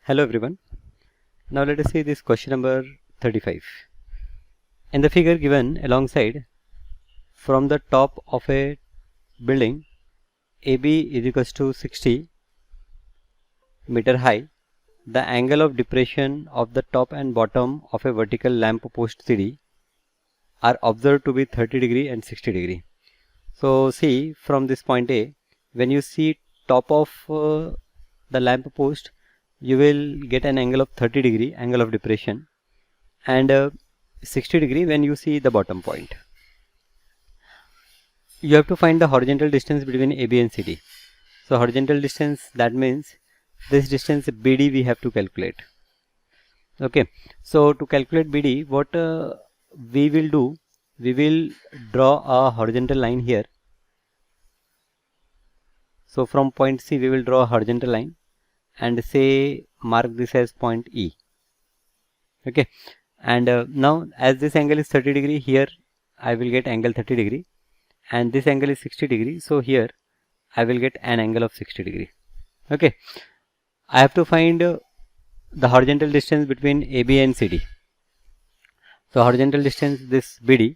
Hello everyone. Now let us see this question number 35. In the figure given alongside, from the top of a building AB is equals to 60 meter high, the angle of depression of the top and bottom of a vertical lamp post CD are observed to be 30 degree and 60 degree. So see, from this point A, when you see top of the lamp post, you will get an angle of 30 degree angle of depression, and 60 degree when you see the bottom point. You have to find the horizontal distance between AB and CD. So horizontal distance, that means this distance BD we have to calculate. Okay, so to calculate BD, what we will do, we will draw a horizontal line here. So from point C we will draw a horizontal line and say mark this as point E. Okay, and now as this angle is 30 degree, here I will get angle 30 degree, and this angle is 60 degree, so here I will get an angle of 60 degree. Okay, I have to find the horizontal distance between AB and CD. So horizontal distance, this BD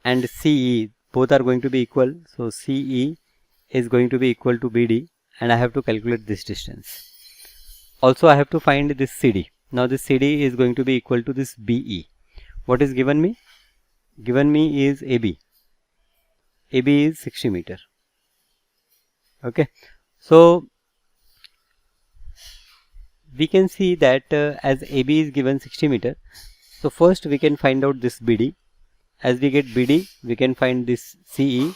and CE, both are going to be equal, so CE is going to be equal to BD, and I have to calculate this distance. Also I have to find this CD. Now this CD is going to be equal to this BE. What is given me? Given me is AB. AB is 60 meter. Okay, so we can see that as AB is given 60 meter, so first we can find out this BD. As we get BD, we can find this CE.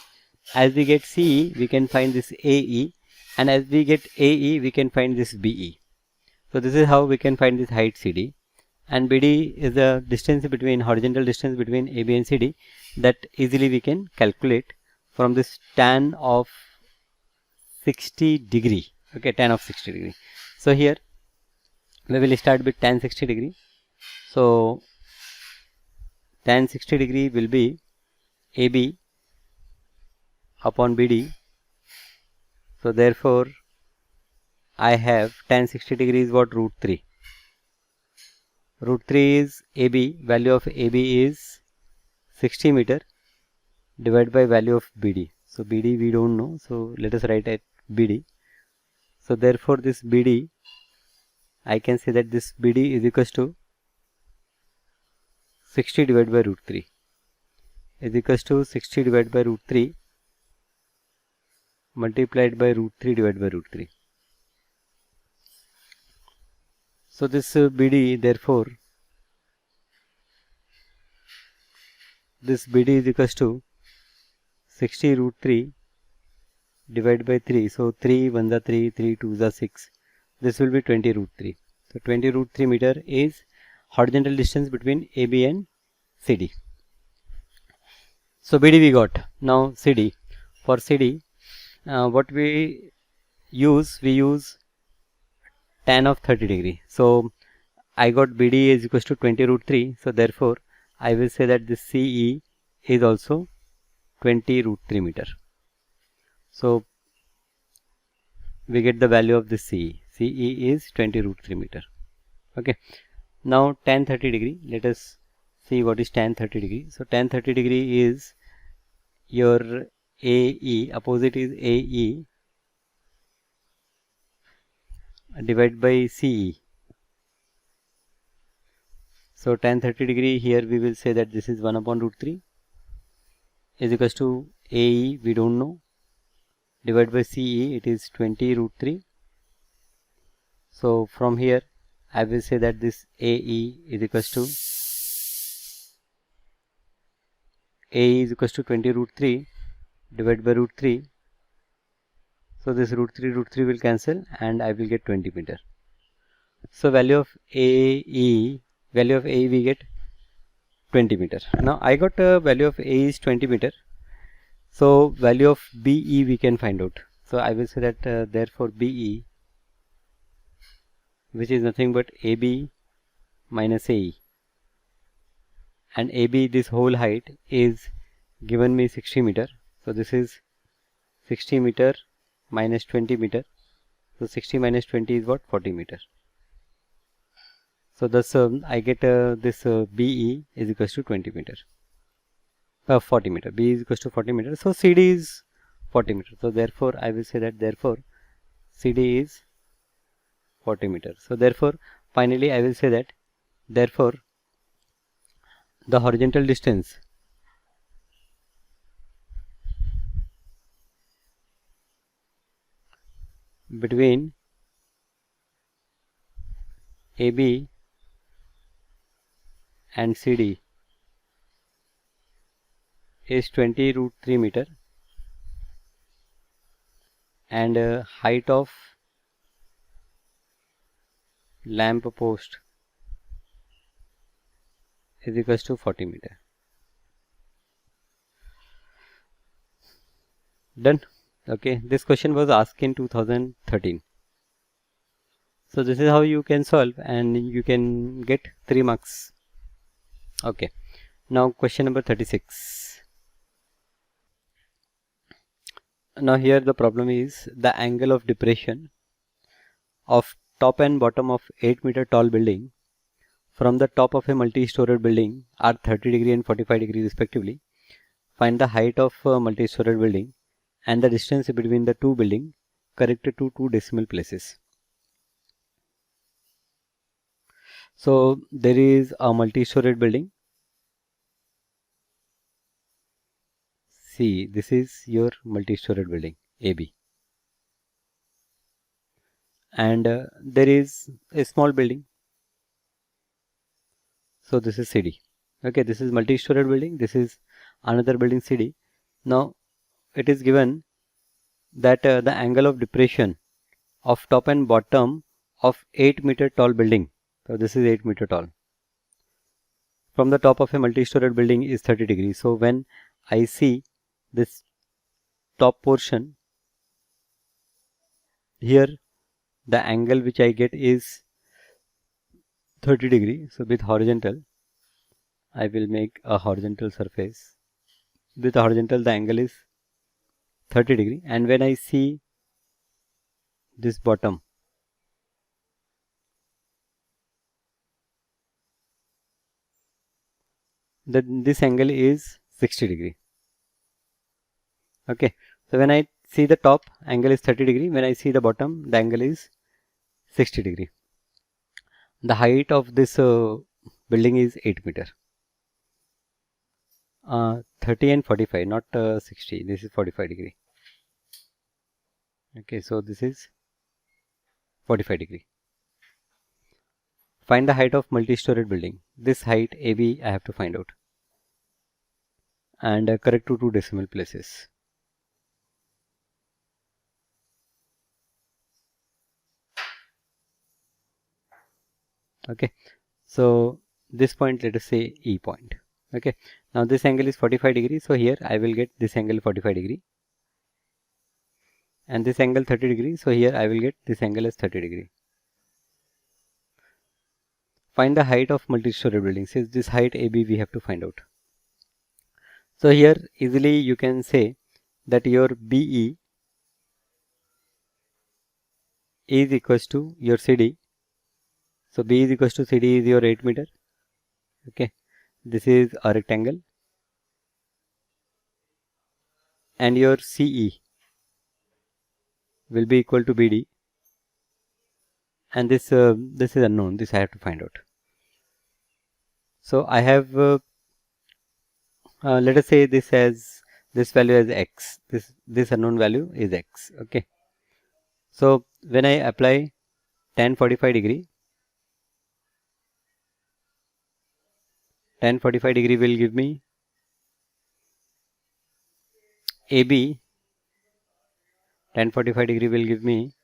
As we get CE, we can find this AE, and as we get AE, we can find this BE. So this is how we can find this height CD, and BD is the distance between, horizontal distance between AB and CD, that easily we can calculate from this tan of 60 degree. Okay, tan of 60 degree. So here we will start with tan 60 degree. So tan 60 degree will be AB upon BD. So therefore I have tan 60 degree is what? Root 3. Root 3 is AB, value of AB is 60 meter divided by value of BD. So BD we don't know, so let us write at BD. So therefore this BD, I can say that this BD is equals to 60 divided by root 3 is equals to 60 divided by root 3 multiplied by root 3 divided by root 3. So this BD, therefore this BD is equals to 60 root 3 divided by 3. So 3 1 is 3, 3 2 is 6. This will be 20 root 3. So 20 root 3 meter is horizontal distance between AB and CD. So BD we got. Now CD. For CD, what we use tan of 30 degree. So I got BD is equals to 20 root 3. So therefore I will say that this CE is also 20 root 3 meter. So we get the value of this CE. CE is 20 root 3 meter. Okay. Now tan 30 degree. Let us see what is tan 30 degree. So tan 30 degree is your AE, opposite is AE divided by CE. So tan 30 degree, here we will say that this is 1 upon root 3 is equals to AE, we don't know, divided by CE, it is 20 root 3. So from here I will say that this AE is equals to 20 root 3 divided by root 3. So this root 3 will cancel and I will get 20 meter. So value of AE we get 20 meter. Now I got a value of A is 20 meter. So value of BE we can find out. So I will say that therefore BE, which is nothing but AB minus AE, and AB, this whole height is given me 60 meter. So this is 60 meter minus 20 meter. So 60 minus 20 is what? 40 meter. So thus I get this BE is equals to 20 meter, 40 meter. B is equals to 40 meter. So CD is 40 meter. So therefore I will say that therefore CD is 40 meter. So therefore finally I will say that therefore the horizontal distance between AB and CD is 20 root 3 meter, and height of lamp post is equals to 40 meter. Done. Okay, this question was asked in 2013. So this is how you can solve and you can get 3 marks. Okay, now question number 36. Now here the problem is the angle of depression of top and bottom of 8 meter tall building from the top of a multi-storied building are 30 degree and 45 degree respectively. Find the height of a multi-storied building and the distance between the two buildings corrected to 2 decimal places. So there is a multi-storied building. See, this is your multi-storied building AB, and there is a small building. So this is CD. Okay, this is multi-storied building. This is another building CD. Now it is given that the angle of depression of top and bottom of 8 meter tall building. So this is 8 meter tall. From the top of a multi-storied building is 30 degrees. So when I see this top portion here, the angle which I get is 30 degree. So with horizontal, I will make a horizontal surface. With horizontal, the angle is 30 degree. And when I see this bottom, then this angle is 60 degree. Okay, so when I see the top, angle is 30 degree. When I see the bottom, the angle is 60 degree. The height of this building is 8 meter. 30 and 45, not 60. This is 45 degree. Okay, so this is 45 degree. Find the height of multi-storied building. This height AB I have to find out, and correct to 2 decimal places. Okay, so this point, let us say E point. Okay, now this angle is 45 degree. So here I will get this angle 45 degree, and this angle 30 degree. So here I will get this angle as 30 degree. Find the height of multi-story buildings. Since this height AB we have to find out. So here easily you can say that your BE is equals to your CD. So B is equals to CD is your 8 meter. Okay, this is a rectangle, and your CE will be equal to BD, and this is unknown. This I have to find out. So I have let us say this as this value as X. This unknown value is X. Okay. So when I apply tan 45 degree, tan 45 degree will give me AB. Tan 45 degree will give me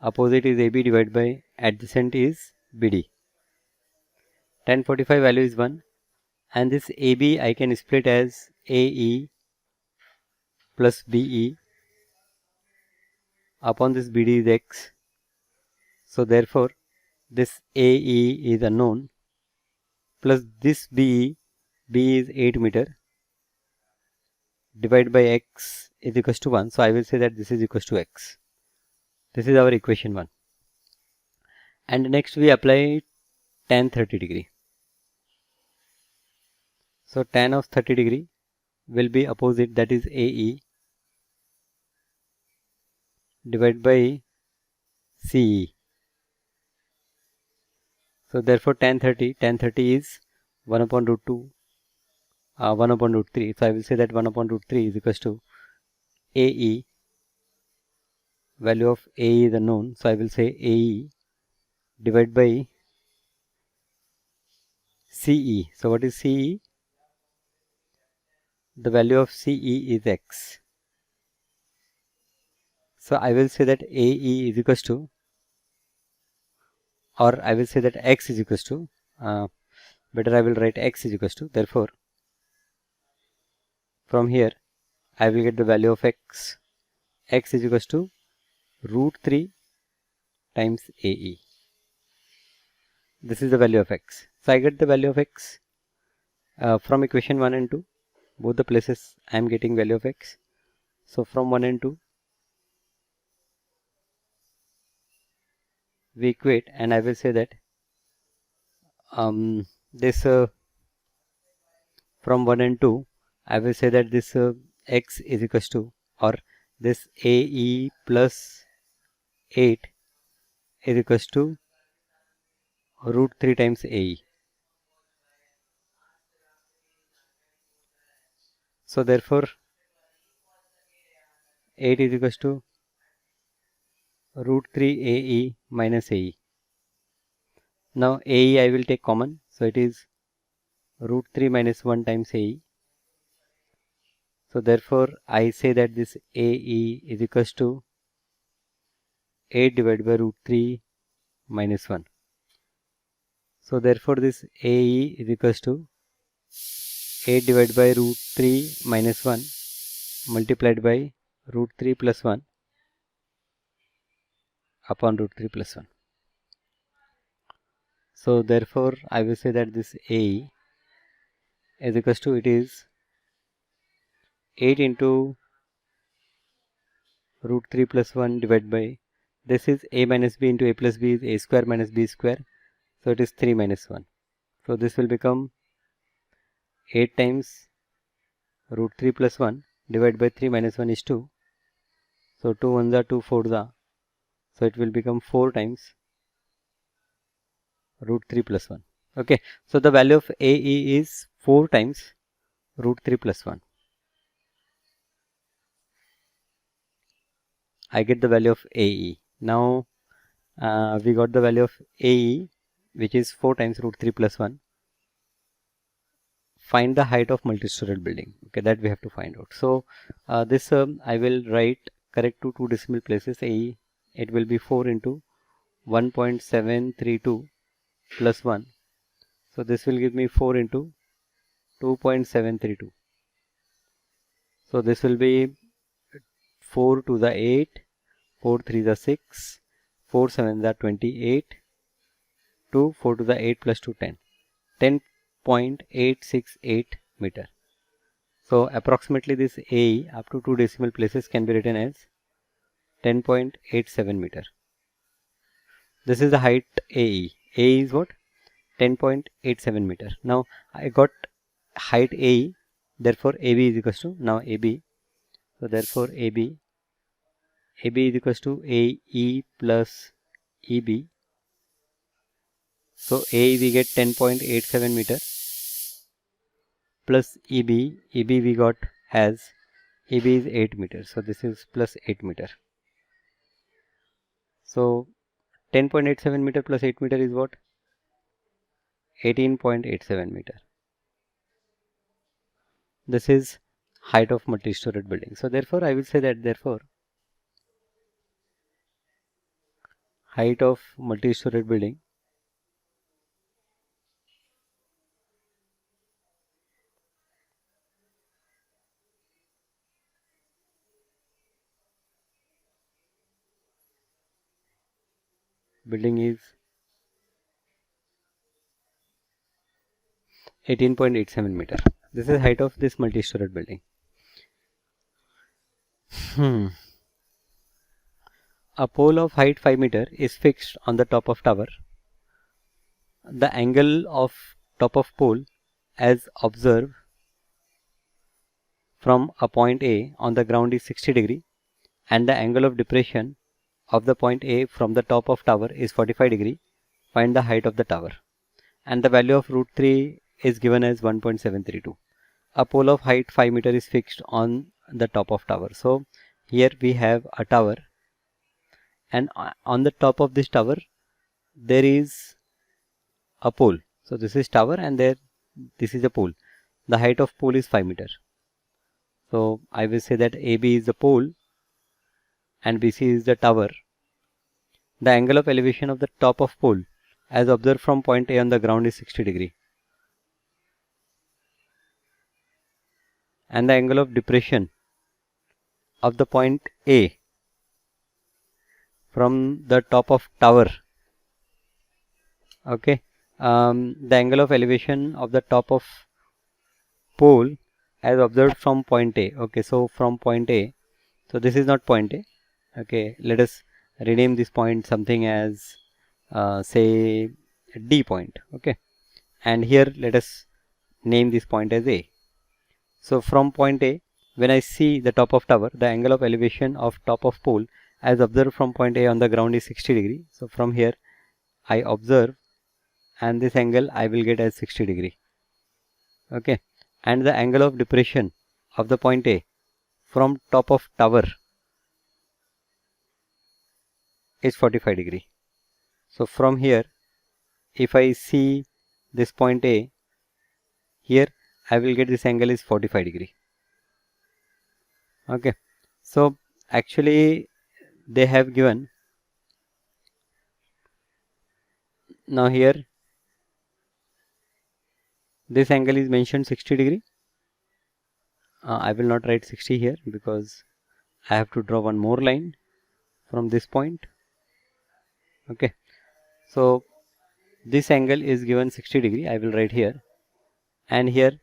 opposite is AB divided by adjacent is BD. Tan 45 value is 1, and this AB I can split as AE plus BE upon this BD is X. So therefore this AE is unknown plus this BE is 8 meter divided by X is equals to 1. So I will say that this is equals to X. This is our equation 1. And next we apply tan 30 degree. So tan of 30 degree will be opposite, that is AE divided by CE. So therefore tan 30 is 1 upon root 2, 1 upon root 3. So I will say that 1 upon root 3 is equals to AE. Value of AE is unknown. So I will say AE divided by CE. So what is CE? The value of CE is X. So I will say that AE is equals to, or I will say that X is equals to, better I will write X is equals to, therefore from here I will get the value of X. X is equals to root 3 times AE. This is the value of X. So I get the value of X from equation 1 and 2. Both the places I am getting value of X. So from 1 and 2 we equate, and I will say that this from 1 and 2 I will say that this X is equals to, or this AE plus 8 is equals to root 3 times AE. So therefore 8 is equals to root 3 AE minus AE. Now AE I will take common, so it is root 3 minus 1 times AE. So therefore I say that this AE is equals to 8 divided by root 3 minus 1. So therefore this AE is equals to 8 divided by root 3 minus 1 multiplied by root 3 plus 1 upon root 3 plus 1. So therefore I will say that this AE is equals to, it is 8 into root 3 plus 1 divided by, this is a minus b into a plus b is a square minus b square. So it is 3 minus 1. So this will become 8 times root 3 plus 1 divided by 3 minus 1 is 2. So 2 ones are 2 4s are. So it will become 4 times root 3 plus 1. Okay. So the value of AE is 4 times root 3 plus 1. I get the value of AE. Now we got the value of AE, which is 4 times root 3 plus 1. Find the height of multi-storied building. Okay, that we have to find out. So this I will write correct to 2 decimal places. AE, it will be 4 into 1.732 plus 1. So this will give me 4 into 2.732. So this will be 4 to the 8, 4 3 the 6, 4 7 the 28, 2 4 to the 8 plus 2 10. 10.868 meter. So approximately this AE up to 2 decimal places can be written as 10.87 meter. This is the height AE. AE is what? 10.87 meter. Now I got height AE, therefore AB is equals to, now AB. So therefore AB is equals to AE plus EB. So AE we get 10.87 meter plus EB we got as, EB is 8 meter. So this is plus 8 meter. So 10.87 meter plus 8 meter is what? 18.87 meter. This is height of multi-storied building. So therefore I will say that therefore height of multi-storied building is 18.87 meter. This is height of this multi-storied building. A pole of height 5 meter is fixed on the top of tower. the angle of top of pole as observed from a point A on the ground is 60 degree, and the angle of depression of the point A from the top of tower is 45 degree. Find the height of the tower. And the value of root 3 is given as 1.732. A pole of height 5 meter is fixed on the top of tower. So here we have a tower, and on the top of this tower there is a pole. So this is tower, and this is a pole. The height of pole is 5 meter. So I will say that AB is the pole and BC is the tower. The angle of elevation of the top of pole as observed from point A on the ground is 60 degree. And the angle of depression of the point A from the top of tower. Okay. The angle of elevation of the top of pole as observed from point A. Okay, so from point A. So this is not point A. Okay, let us rename this point something as say D point. Okay, and here let us name this point as A. So from point A, when I see the top of tower, the angle of elevation of top of pole as observed from point A on the ground is 60 degree. So from here I observe, and this angle I will get as 60 degree. Okay, and the angle of depression of the point A from top of tower is 45 degree. So from here, if I see this point A, here I will get this angle is 45 degree. Okay, so actually they have given, now here this angle is mentioned 60 degree. I will not write 60 here because I have to draw one more line from this point. Okay, so this angle is given 60 degree. I will write here, and here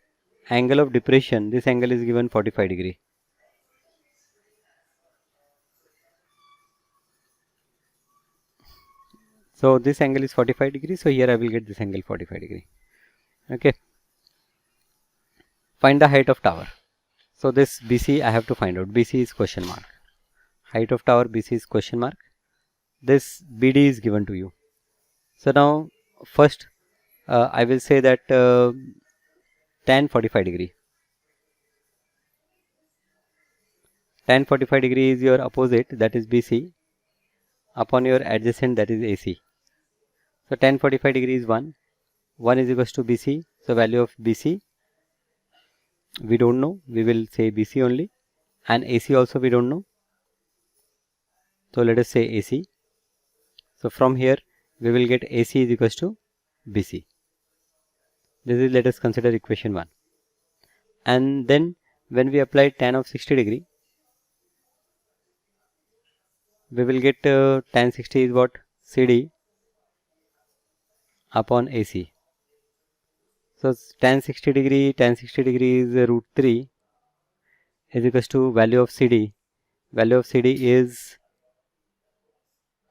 angle of depression, this angle is given 45 degree. So this angle is 45 degree. So here I will get this angle 45 degree. Okay. Find the height of tower. So this BC I have to find out. BC is question mark. Height of tower BC is question mark. This BD is given to you. So now first I will say that tan 45 degree. Tan 45 degree is your opposite, that is BC, upon your adjacent, that is AC. So tan 45 degree is 1. 1 is equals to BC. So value of BC we don't know. We will say BC only. And AC also we don't know. So let us say AC. So from here we will get AC is equals to BC. This is, let us consider equation 1. And then when we apply tan of 60 degree, we will get tan 60 is what? CD upon AC. So tan 60 degree is root 3 is equals to value of CD. Value of CD is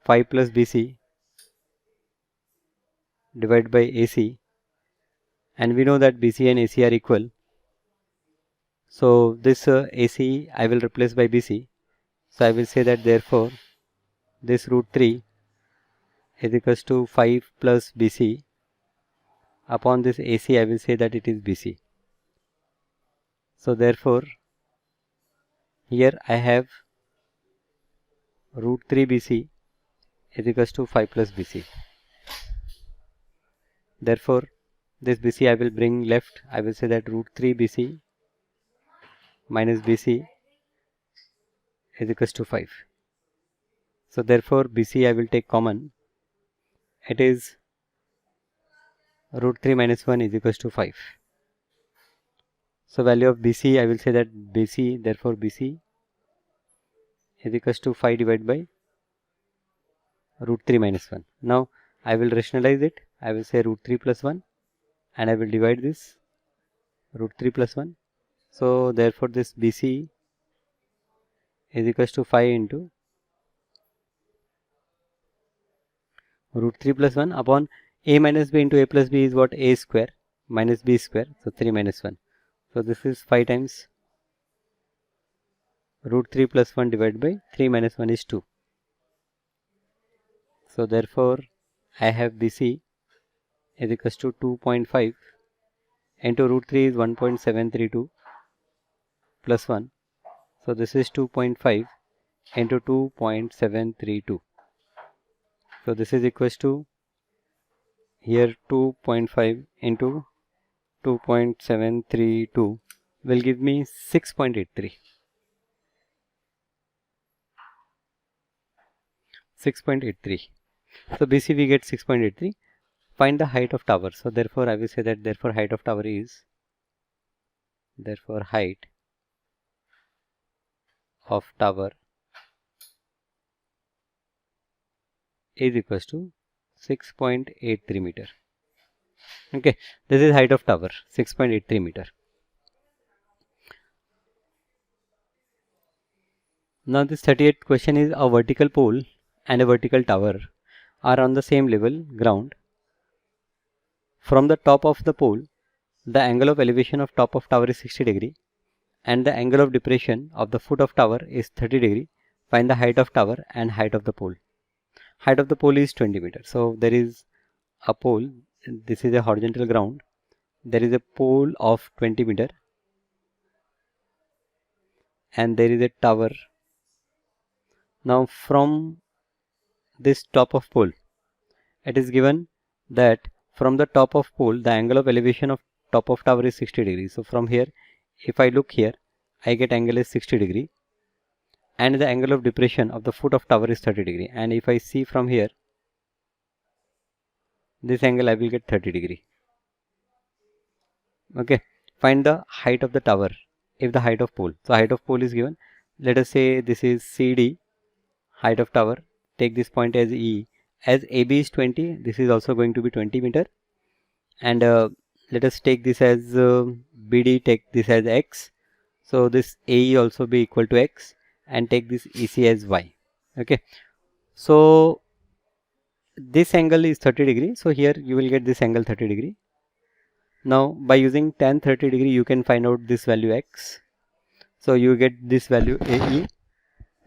5 plus BC divided by AC, and we know that BC and AC are equal. So this AC I will replace by BC. So I will say that therefore this root 3 is equals to 5 plus BC upon this AC. I will say that it is BC. So therefore here I have root 3 BC is equals to 5 plus BC. Therefore this BC I will bring left. I will say that root 3 BC minus BC is equals to 5. So therefore BC I will take common. It is root 3 minus 1 is equals to 5. So value of BC, I will say that BC, therefore BC is equals to 5 divided by root 3 minus 1. Now I will rationalize it. I will say root 3 plus 1, and I will divide this root 3 plus 1. So therefore this BC is equals to 5 into root 3 plus 1 upon A minus B into A plus B is what? A square minus B square. So 3 minus 1. So this is 5 times root 3 plus 1 divided by 3 minus 1 is 2. So therefore I have BC is equals to 2.5 into root 3 is 1.732 plus 1. So this is 2.5 into 2.732. So this is equals to here 2.5 into 2.732 will give me 6.83. 6.83. So BC we get 6.83. Find the height of tower. So therefore I will say that therefore height of tower is height of tower is equals to 6.83 meter. Okay, this is height of tower 6.83 meter. Now this 38th question is a vertical pole and a vertical tower are on the same level ground. From the top of the pole, the angle of elevation of top of tower is 60 degree and the angle of depression of the foot of tower is 30 degree. Find the height of tower and height of the pole. Height of the pole is 20 meters. So there is a pole, this is a horizontal ground, there is a pole of 20 meter and there is a tower. Now from this top of pole, it is given that from the top of pole the angle of elevation of top of tower is 60 degrees. So from here if I look here, I get angle is 60 degree and the angle of depression of the foot of tower is 30 degree, and if I see from here this angle I will get 30 degree. Okay, find the height of the tower if the height of pole. So height of pole is given, let us say this is CD, height of tower, take this point as E, as AB is 20, this is also going to be 20 meter, and let us take this as BD, take this as X, so this AE also be equal to X, and take this EC as Y. Okay, so this angle is 30 degree, so here you will get this angle 30 degree. Now by using tan 30 degree you can find out this value X, so you get this value AE.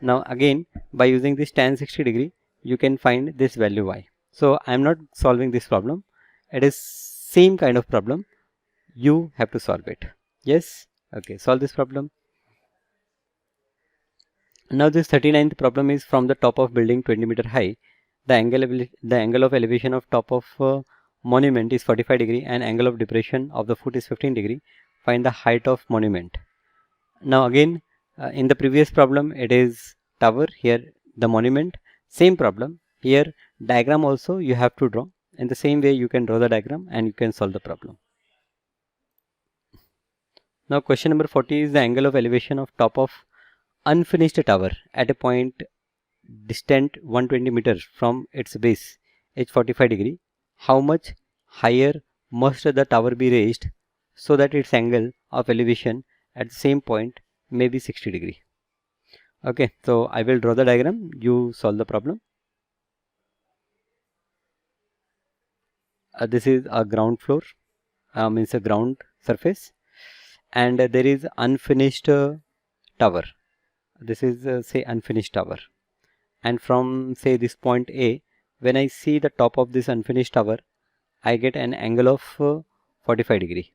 Now again by using this tan 60 degree you can find this value Y. So I am not solving this problem, it is same kind of problem, you have to solve it. Yes, okay, solve this problem. Now this 39th problem is from the top of building 20 meter high, the angle of elevation of top of monument is 45 degree and angle of depression of the foot is 15 degree. Find the height of monument. Now again in the previous problem it is tower, here the monument, same problem. Here diagram also you have to draw. In the same way you can draw the diagram and you can solve the problem. Now question number 40 is the angle of elevation of top of unfinished tower at a point distant 120 meters from its base is 45 degree. How much higher must the tower be raised so that its angle of elevation at the same point may be 60 degree. Okay, so I will draw the diagram, you solve the problem. This is a ground floor, means a ground surface, and there is unfinished tower. This is say unfinished tower, and from say this point A, when I see the top of this unfinished tower, I get an angle of 45 degree.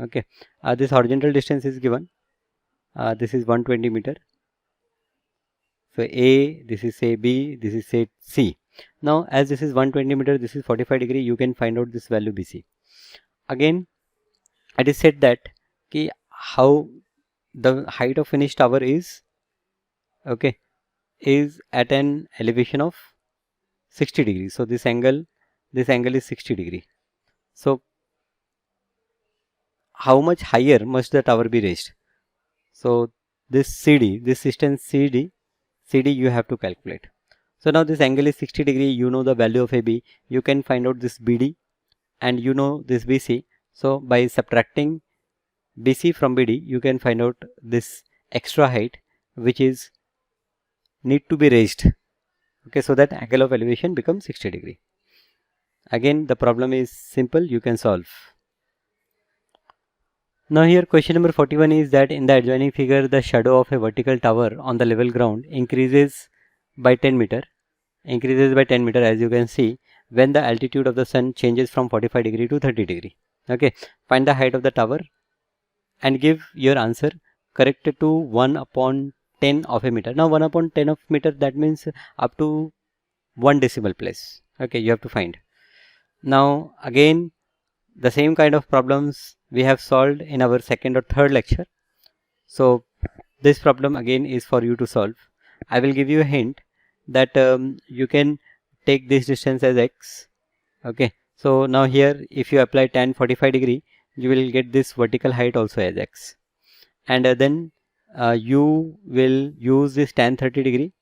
Okay, this horizontal distance is given, this is 120 meter. So A, this is say B, this is say C. Now as this is 120 meter, this is 45 degree, you can find out this value BC. Again it is said that how the height of finished tower is, okay, is at an elevation of 60 degree. So this angle is 60 degree. So how much higher must the tower be raised? So this CD, this distance CD you have to calculate. So now this angle is 60 degree, you know the value of AB, you can find out this BD and you know this BC. So by subtracting BC from BD, you can find out this extra height which is need to be raised. Okay, so that angle of elevation becomes 60 degree. Again the problem is simple, you can solve. Now here question number 41 is that in the adjoining figure the shadow of a vertical tower on the level ground increases by 10 meter as you can see when the altitude of the sun changes from 45 degree to 30 degree. Okay, find the height of the tower and give your answer correct to 1 upon 10 of a meter. Now 1 upon 10 of meter, that means up to 1 decimal place. Okay, you have to find. Now again the same kind of problems we have solved in our second or third lecture. So this problem again is for you to solve. I will give you a hint that you can take this distance as x. Okay, so now here if you apply tan 45 degree, you will get this vertical height also as x, and then you will use this tan 30 degree,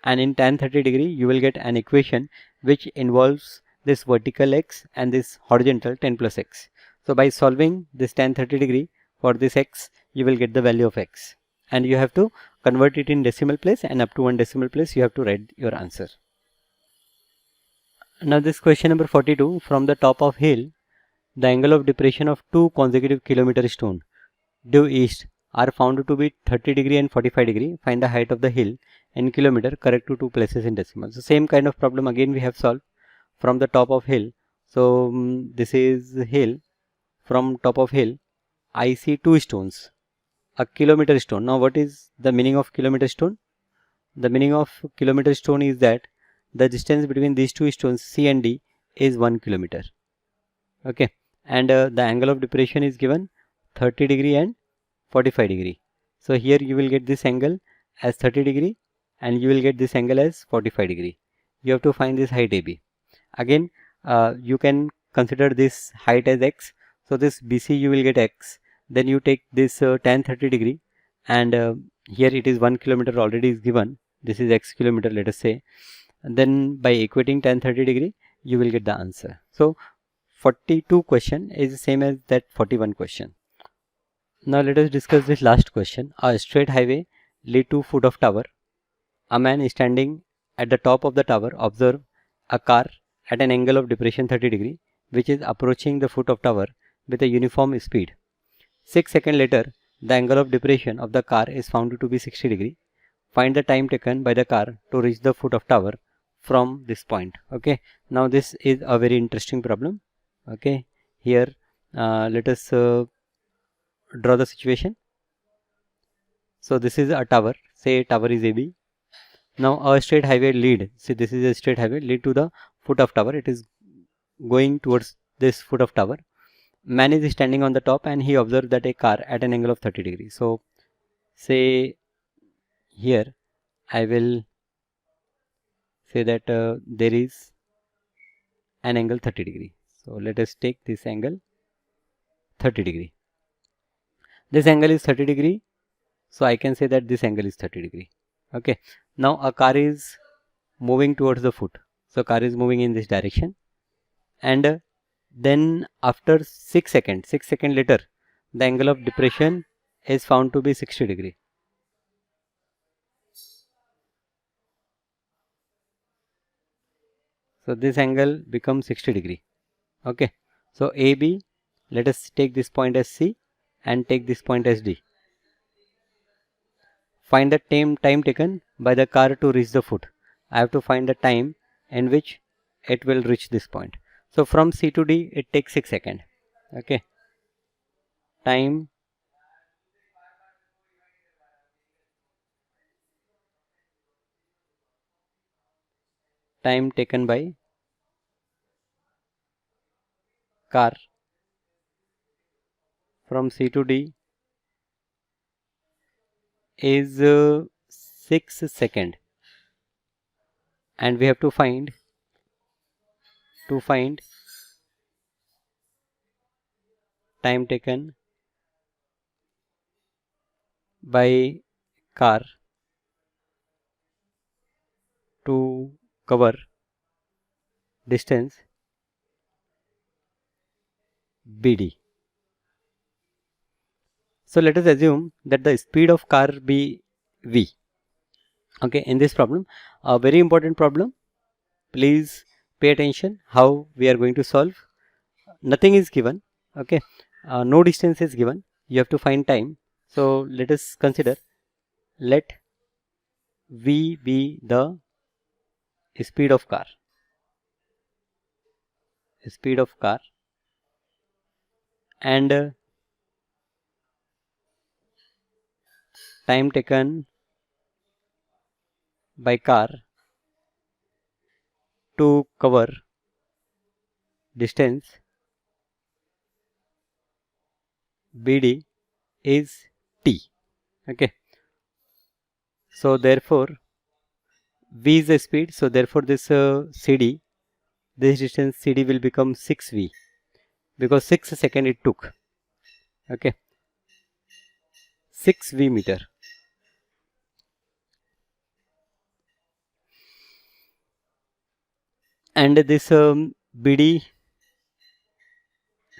and in tan 30 degree you will get an equation which involves this vertical x and this horizontal 10 plus x. So by solving this tan 30 degree for this x, you will get the value of x, and you have to convert it in decimal place, and up to 1 decimal place you have to write your answer. Now this question number 42, from the top of hill the angle of depression of two consecutive kilometer stone due east are found to be 30 degree and 45 degree. Find the height of the hill in kilometer, correct to two places in decimal. So same kind of problem again we have solved. From the top of hill, so this is hill. From top of hill I see two stones, a kilometer stone. Now what is the meaning of kilometer stone? The meaning of kilometer stone is that the distance between these two stones C and D is 1 kilometer. Okay, and the angle of depression is given 30 degree and 45 degree. So here you will get this angle as 30 degree and you will get this angle as 45 degree. You have to find this height AB. Again you can consider this height as x. So this BC you will get x. Then you take this tan 30 degree, and here it is 1 kilometer already is given. This is x kilometer, let us say. And then by equating tan 30 degree you will get the answer. So 42 question is the same as that 41 question. Now let us discuss this last question. A straight highway lead to foot of tower. A man is standing at the top of the tower. Observe a car at an angle of depression 30 degree which is approaching the foot of tower with a uniform speed. 6 seconds later the angle of depression of the car is found to be 60 degree. Find the time taken by the car to reach the foot of tower from this point. Okay, now this is a very interesting problem. Okay, here let us draw the situation. So this is a tower, say tower is AB. Now a straight highway lead, see this is a straight highway lead to the foot of tower. It is going towards this foot of tower. Man is standing on the top and he observed that a car at an angle of 30 degrees. So say here I will say that there is an angle 30 degree. So let us take this angle 30 degree. This angle is 30 degree. So I can say that this angle is 30 degree. Okay. Now a car is moving towards the foot. So car is moving in this direction. And then after 6 seconds later, the angle of depression is found to be 60 degree. So this angle becomes 60 degree. Okay. So AB, let us take this point as C and take this point as D. Find the time taken by the car to reach the foot. I have to find the time in which it will reach this point. So from C to D it takes 6 seconds. Okay. Time taken by car from C to D is 6 seconds, and we have to find time taken by car to cover distance BD. So let us assume that the speed of car be V. Okay, in this problem, a very important problem, please pay attention how we are going to solve. Nothing is given, okay, no distance is given, you have to find time. So let us consider, let v be the speed of car, and time taken by car to cover distance BD is T. Okay. So therefore V is the speed. So therefore this CD, this distance CD will become 6V because 6 seconds it took. Okay. 6V meter. And this BD,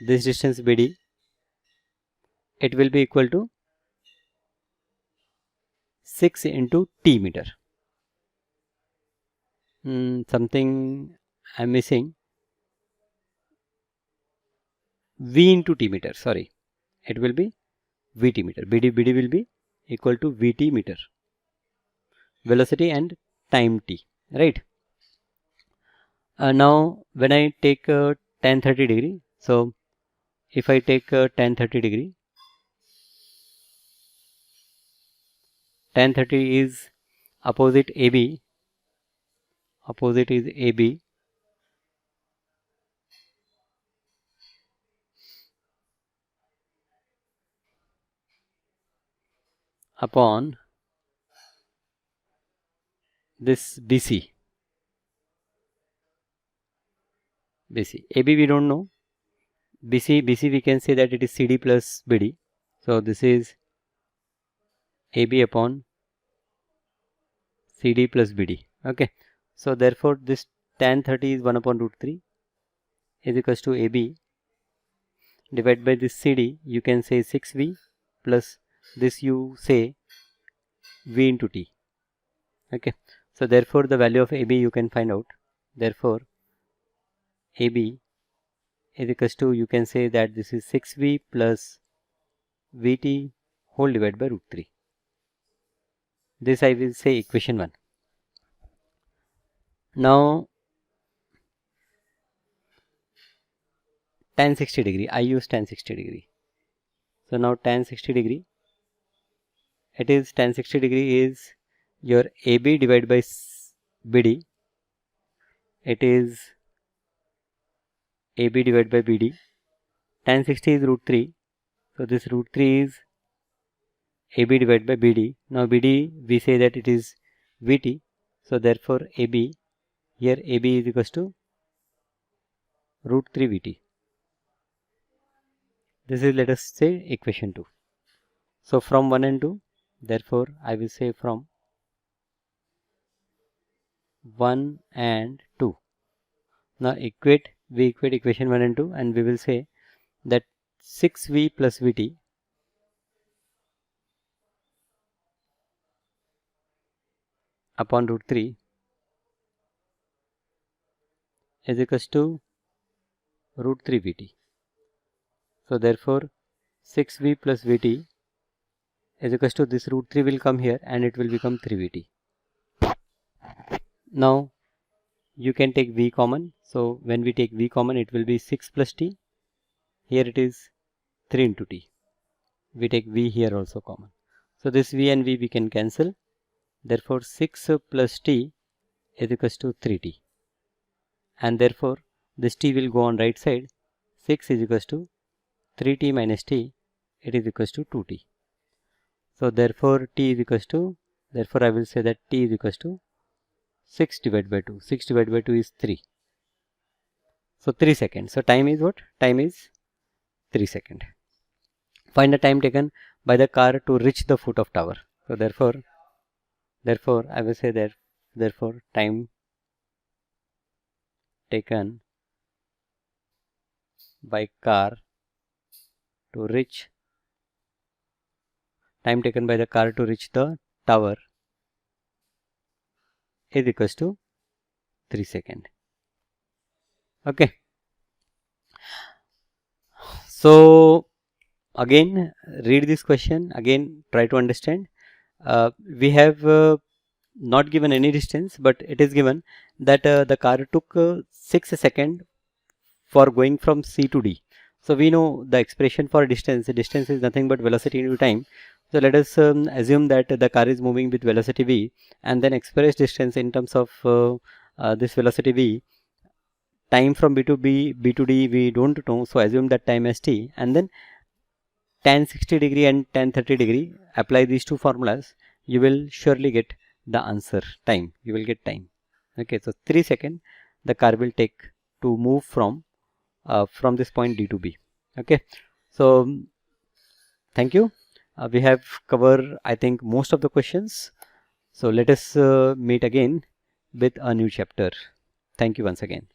this distance BD, it will be equal to 6 into T meter. Something I am missing. V into T meter, sorry. It will be VT meter. BD will be equal to VT meter. Velocity and time T, right? Now when I take tan 30 degree, so if I take tan 30 degree, tan 30 is opposite AB, opposite is AB, upon this BC. AB we don't know, BC we can say that it is CD plus BD. So this is AB upon CD plus BD. Okay. So therefore this tan 30 is 1 upon root 3 is equals to AB divided by this CD, you can say 6V plus this you say V into T. Okay. So therefore the value of AB you can find out. Therefore AB is equals to, you can say that this is 6V plus VT whole divided by root 3. This I will say equation 1. Now tan 60 degree, I use tan 60 degree. So now tan 60 degree, it is tan 60 degree is your AB divided by BD. It is AB divided by BD. Tan 60 is root 3. So this root 3 is AB divided by BD. Now BD we say that it is VT. So therefore AB, here AB is equals to root 3 VT. This is, let us say, equation 2. So from 1 and 2, therefore I will say from 1 and 2. Now we equate equation 1 and 2, and we will say that 6V plus VT upon root 3 is equals to root 3 VT. So therefore 6V plus VT is equals to, this root 3 will come here and it will become 3 VT. Now you can take V common. So when we take V common, it will be 6 plus T. Here it is 3 into T. We take V here also common. So this V and V we can cancel. Therefore 6 plus T is equals to 3T. And therefore this T will go on right side. 6 is equals to 3T minus T. It is equals to 2T. So therefore T is equals to, therefore I will say that T is equals to 6 divided by 2. 6 divided by 2 is 3. So 3 seconds. So time is what? Time is 3 seconds. Find the time taken by the car to reach the foot of tower. So therefore I will say that, therefore time taken by car to reach, time taken by the car to reach the tower is equals to 3 seconds. Okay. So again, read this question again, try to understand. We have not given any distance, but it is given that the car took 6 seconds for going from C to D. So we know the expression for distance. Distance is nothing but velocity into time. So let us assume that the car is moving with velocity v, and then express distance in terms of this velocity v. Time from B to B to D we don't know, so assume that time as t, and then tan 60 degree and tan 30 degree. Apply these two formulas. You will surely get the answer. Time. You will get time. Okay, so 3 seconds the car will take to move from this point D to B. Okay, so thank you. We have covered, I think, most of the questions. So let us meet again with a new chapter. Thank you once again.